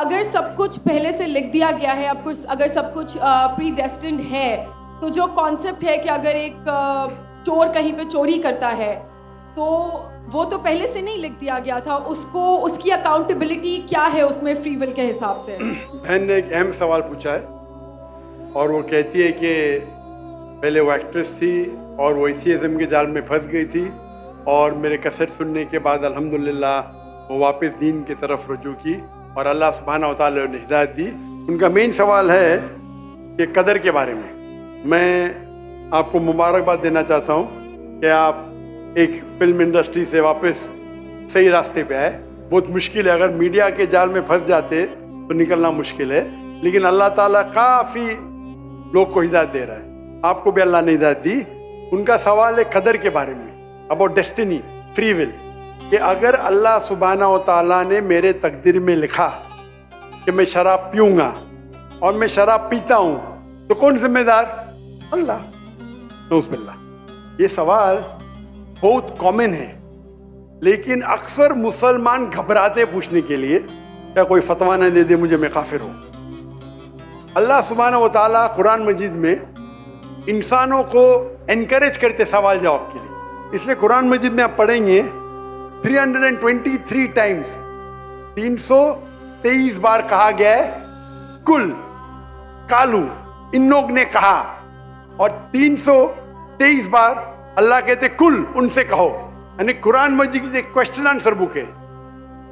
اگر سب کچھ پہلے سے لکھ دیا گیا ہے, اگر سب کچھ پری ڈیسٹنڈ ہے, تو جو کانسیپٹ ہے کہ اگر ایک چور کہیں پہ چوری کرتا ہے تو وہ تو پہلے سے نہیں لکھ دیا گیا تھا, اس کی اکاؤنٹیبلٹی کیا ہے اس میں فری ول کے حساب سے؟ بہن نے ایک اہم سوال پوچھا ہے, اور وہ کہتی ہے کہ پہلے وہ ایکٹریس تھی اور وہ اسی ازم کے جال میں پھنس گئی تھی, اور میرے کیسٹ سننے کے بعد الحمدللہ وہ واپس دین کی طرف رجوع کی اور اللہ سبحانہ و تعالیٰ نے ہدایت دی. ان کا مین سوال ہے کہ قدر کے بارے میں. میں آپ کو مبارکباد دینا چاہتا ہوں کہ آپ ایک فلم انڈسٹری سے واپس صحیح راستے پہ آئے. بہت مشکل ہے, اگر میڈیا کے جال میں پھنس جاتے تو نکلنا مشکل ہے, لیکن اللہ تعالیٰ کافی لوگ کو ہدایت دے رہا ہے. آپ کو بھی اللہ نے ہدایت دی. ان کا سوال ہے قدر کے بارے میں, اباؤٹ ڈیسٹنی, فری ول, کہ اگر اللہ سبحانہ و تعالیٰ نے میرے تقدیر میں لکھا کہ میں شراب پیوں گا اور میں شراب پیتا ہوں تو کون ذمہ دار؟ اللہ. نعوذ باللہ. یہ سوال بہت کامن ہے, لیکن اکثر مسلمان گھبراتے پوچھنے کے لیے, کیا کوئی فتویٰ نہ دے دے مجھے, میں کافر ہوں. اللہ سبحانہ و تعالیٰ قرآن مجید میں انسانوں کو انکریج کرتے سوال جواب کے لیے. اس لیے قرآن مجید میں آپ پڑھیں گے 323 ٹائمز, 323 بار کہا گیا ہے کل, کالو, ان لوگ نے کہا, اور 323 بار اللہ کہتے کل, ان سے کہو. یعنی قرآن مجید کی ایک کوشچن آنسر بک ہے.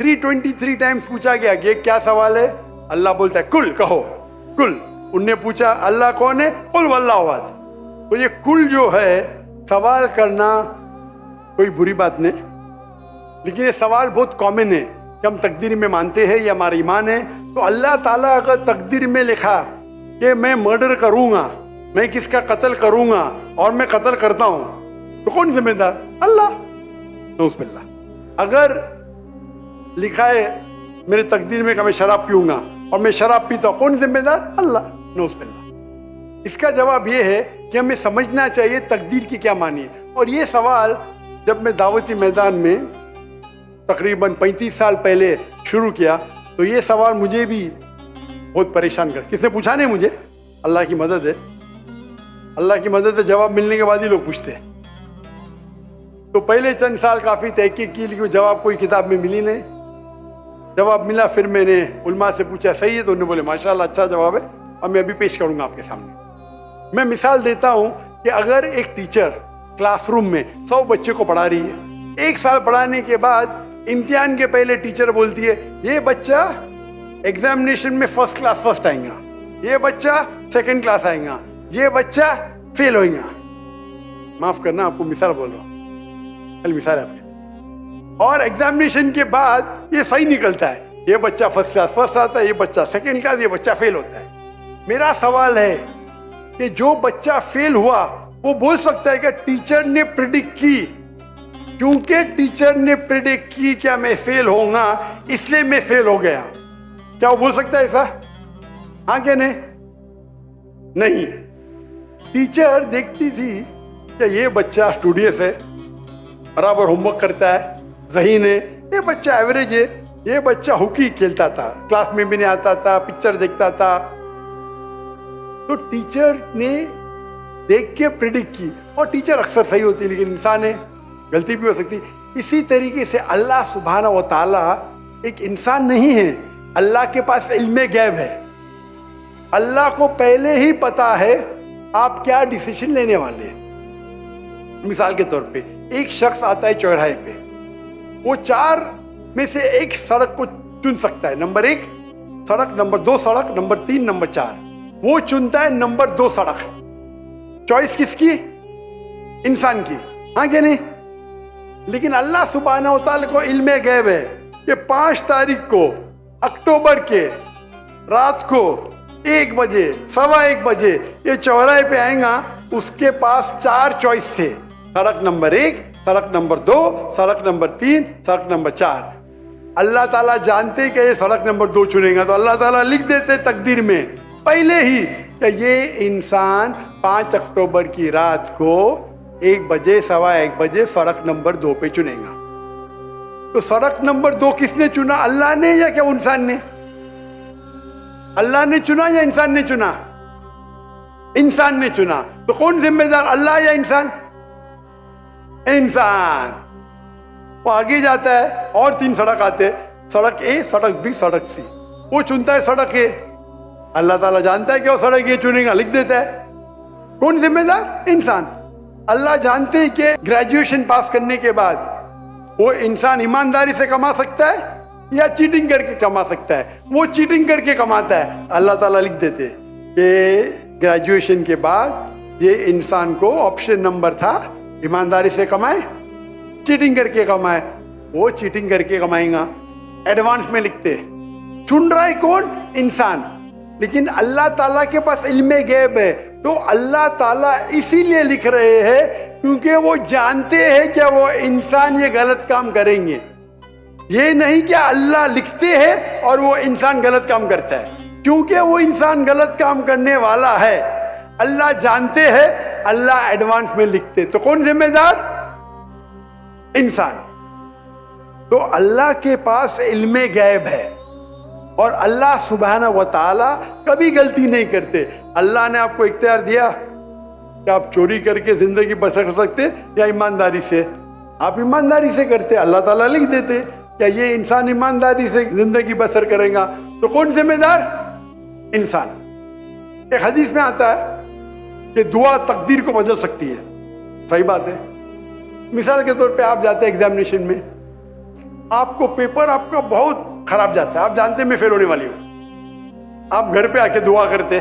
323 ٹائمز پوچھا گیا کہ کیا سوال ہے, اللہ بولتا ہے کل, کہو کل. ان نے پوچھا اللہ کون ہے, قل واللہ احد. تو یہ کل جو ہے سوال کرنا کوئی بری بات نہیں, لیکن یہ سوال بہت کامن ہے کہ ہم تقدیر میں مانتے ہیں, یہ ہمارا ایمان ہے. تو اللہ تعالیٰ اگر تقدیر میں لکھا کہ میں مرڈر کروں گا, میں کس کا قتل کروں گا, اور میں قتل کرتا ہوں, تو کون ذمہ دار؟ اللہ. نعوذ باللہ. اگر لکھا ہے میرے تقدیر میں کہ میں شراب پیوں گا اور میں شراب پیتا ہوں, کون ذمہ دار؟ اللہ. نعوذ باللہ. اس کا جواب یہ ہے کہ ہمیں سمجھنا چاہیے تقدیر کی کیا معنی ہے. اور یہ سوال جب میں دعوتی میدان میں تقریباً 35 سال پہلے شروع کیا تو یہ سوال مجھے بھی بہت پریشان کر. کس نے پوچھا نہیں مجھے, اللہ کی مدد ہے, اللہ کی مدد ہے, جواب ملنے کے بعد ہی لوگ پوچھتے ہیں. تو پہلے چند سال کافی تحقیق کی, لیکن جواب کوئی کتاب میں ملی نہیں. جواب ملا, پھر میں نے علماء سے پوچھا صحیح ہے, تو انہوں نے بولے ماشاءاللہ اچھا جواب ہے, اور میں ابھی پیش کروں گا آپ کے سامنے. میں مثال دیتا ہوں کہ اگر ایک ٹیچر کلاس روم میں 100 بچے کو پڑھا رہی ہے, 1 سال پڑھانے کے بعد امتحان کے پہلے ٹیچر بولتی ہے یہ بچہ ایگزامینیشن میں فرسٹ کلاس فرسٹ آئیں گا, یہ بچہ سیکنڈ کلاس آئیں گا, یہ بچہ فیل ہوئیں گا. معاف کرنا, آپ کو مثال بول رہا ہوں, کل مثال ہے آپ کے. اور ایگزامینیشن کے بعد یہ صحیح نکلتا ہے, یہ بچہ فرسٹ کلاس فرسٹ آتا ہے, یہ بچہ سیکنڈ کلاس, یہ بچہ فیل ہوتا ہے. میرا سوال ہے کہ جو بچہ فیل ہوا وہ بول سکتا ہے کہ ٹیچر نے پریڈکٹ کی, کیونکہ ٹیچر نے پریڈکٹ کی کیا میں فیل ہوں گا اس لیے میں فیل ہو گیا. کیا وہ بول سکتا ہے ایسا؟ ہاں کہ نہیں؟ نہیں. ٹیچر دیکھتی تھی کہ یہ بچہ اسٹوڈیس ہے, برابر ہوم ورک کرتا ہے, ذہین ہے, یہ بچہ ایوریج ہے, یہ بچہ ہاکی کھیلتا تھا, کلاس میں بھی نہیں آتا تھا, پکچر دیکھتا تھا. تو ٹیچر نے دیکھ کے پریڈکٹ کی, اور ٹیچر اکثر صحیح ہوتی ہے, لیکن انسان ہے, غلطی بھی ہو سکتی. اسی طریقے سے اللہ سبحانہ و تعالیٰ ایک انسان نہیں ہے, اللہ کے پاس علم غیب ہے. اللہ کو پہلے ہی پتا ہے آپ کیا ڈیسیشن لینے والے ہیں. مثال کے طور پہ ایک شخص آتا ہے چوراہے پہ, وہ 4 میں سے ایک سڑک کو چن سکتا ہے, نمبر 1 سڑک, نمبر 2 سڑک, نمبر 3, نمبر 4. وہ چنتا ہے نمبر 2 سڑک. چوائس کس کی؟ انسان کی, ہاں کہ نہیں؟ لیکن اللہ سبحانہ و تعالیٰ کو علم غیب ہے کہ 5 تاریخ کو اکتوبر کے رات کو 1 بجے 1:15 بجے یہ چوراہے پہ آئیں گا. اس کے پاس 4 چوائس تھے, سڑک نمبر 1, سڑک نمبر 2, سڑک نمبر 3, سڑک نمبر 4. اللہ تعالیٰ جانتے کہ یہ سڑک نمبر 2 چنے گا, تو اللہ تعالیٰ لکھ دیتے تقدیر میں پہلے ہی کہ یہ انسان 5 اکتوبر کی رات کو 1 بجے 1:15 بجے سڑک نمبر 2 پہ چنے گا. تو سڑک نمبر 2 کس نے چنا, اللہ نے یا کیا انسان نے؟ اللہ نے چنا یا انسان نے چنا؟ انسان نے چنا. تو کون ذمہ دار, اللہ یا انسان؟ انسان. وہ آگے جاتا ہے اور 3 سڑک آتے, سڑک اے, سڑک بی, سڑک سی. وہ چنتا ہے سڑک اے. اللہ تعالیٰ جانتا ہے کہ وہ سڑک یہ چنے گا, لکھ دیتا ہے. کون ذمہ دار؟ انسان. اللہ جانتے ہیں کہ گریجویشن پاس کرنے کے بعد وہ انسان ایمانداری سے کما سکتا ہے یا چیٹنگ کر کے کما سکتا ہے. وہ چیٹنگ کر کے کماتا ہے. اللہ تعالیٰ لکھ دیتے کہ گریجویشن کے بعد یہ انسان کو آپشن نمبر تھا, ایمانداری سے کمائے, چیٹنگ کر کے کمائے. وہ چیٹنگ کر کے کمائیں گا. ایڈوانس میں لکھتے. چن رہا ہے کون؟ انسان. لیکن اللہ تعالیٰ کے پاس علم غیب ہے, تو اللہ تعالیٰ اسی لیے لکھ رہے ہیں کیونکہ وہ جانتے ہیں کہ وہ انسان یہ غلط کام کریں گے. یہ نہیں کہ اللہ لکھتے ہیں اور وہ انسان غلط کام کرتا ہے. کیونکہ وہ انسان غلط کام کرنے والا ہے, اللہ جانتے ہیں, اللہ ایڈوانس میں لکھتے. تو کون ذمہ دار؟ انسان. تو اللہ کے پاس علم غیب ہے اور اللہ سبحانہ و تعالی کبھی غلطی نہیں کرتے. اللہ نے آپ کو اختیار دیا کہ آپ چوری کر کے زندگی بسر کر سکتے یا ایمانداری سے. آپ ایمانداری سے کرتے, اللہ تعالیٰ لکھ دیتے کہ یہ انسان ایمانداری سے زندگی بسر کرے گا. تو کون ذمہ دار؟ انسان. ایک حدیث میں آتا ہے کہ دعا تقدیر کو بدل سکتی ہے. صحیح بات ہے. مثال کے طور پہ آپ جاتے ہیں ایگزامینیشن میں, آپ کو پیپر آپ کا بہت خراب جاتا ہے, آپ جانتے ہیں میں فیل ہونے والی ہوں. آپ گھر پہ آ کے دعا کرتے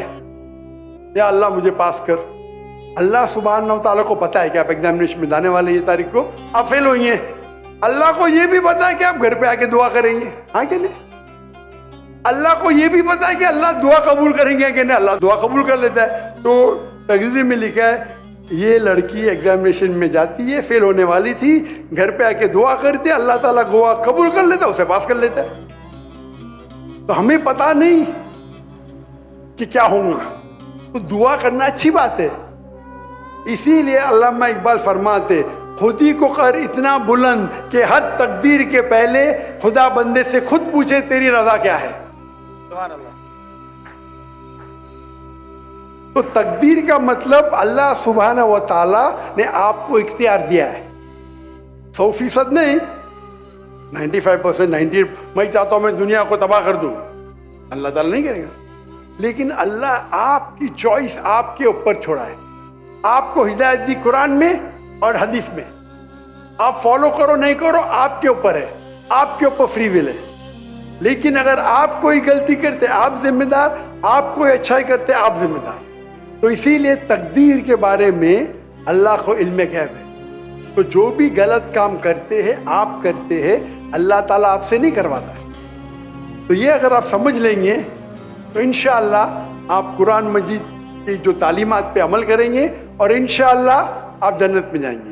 یا اللہ مجھے پاس کر. اللہ سبحانہ و تعالیٰ کو پتا ہے کہ آپ ایگزامینیشن میں جانے والے یہ تاریخ کو آپ فیل ہوئی ہیں. اللہ کو یہ بھی پتا ہے کہ آپ گھر پہ آ کے دعا کریں گے, ہاں کہ نہیں؟ اللہ کو یہ بھی پتا ہے کہ اللہ دعا قبول کریں گے کہ نہیں. اللہ دعا قبول کر لیتا ہے. تو تقریر میں لکھا ہے یہ لڑکی ایگزامینیشن میں جاتی ہے, فیل ہونے والی تھی, گھر پہ آ کے دعا کرتے, اللہ تعالیٰ دعا قبول کر لیتا, اسے پاس کر لیتا ہے. تو ہمیں پتا نہیں کہ کیا ہوگا, تو دعا کرنا اچھی بات ہے. اسی لیے علامہ اقبال فرماتے خودی کو کر اتنا بلند کہ ہر تقدیر کے پہلے خدا بندے سے خود پوچھے تیری رضا کیا ہے. سبحان اللہ. تو تقدیر کا مطلب اللہ سبحانہ و تعالیٰ نے آپ کو اختیار دیا ہے. 100% نہیں, 95%, 90. میں چاہتا ہوں میں دنیا کو تباہ کر دوں, اللہ تعالیٰ نہیں کرے گا. لیکن اللہ آپ کی چوائس آپ کے اوپر چھوڑا ہے. آپ کو ہدایت دی قرآن میں اور حدیث میں, آپ فالو کرو نہیں کرو آپ کے اوپر ہے, آپ کے اوپر فری ول ہے. لیکن اگر آپ کوئی غلطی کرتے آپ ذمہ دار, آپ کوئی اچھائی کرتے آپ ذمہ دار. تو اسی لیے تقدیر کے بارے میں اللہ کو علم غیب ہے. تو جو بھی غلط کام کرتے ہیں آپ کرتے ہیں, اللہ تعالیٰ آپ سے نہیں کرواتا ہے. تو یہ اگر آپ سمجھ لیں گے تو انشاءاللہ آپ قرآن مجید کی جو تعلیمات پہ عمل کریں گے اور انشاءاللہ آپ جنت میں جائیں گے.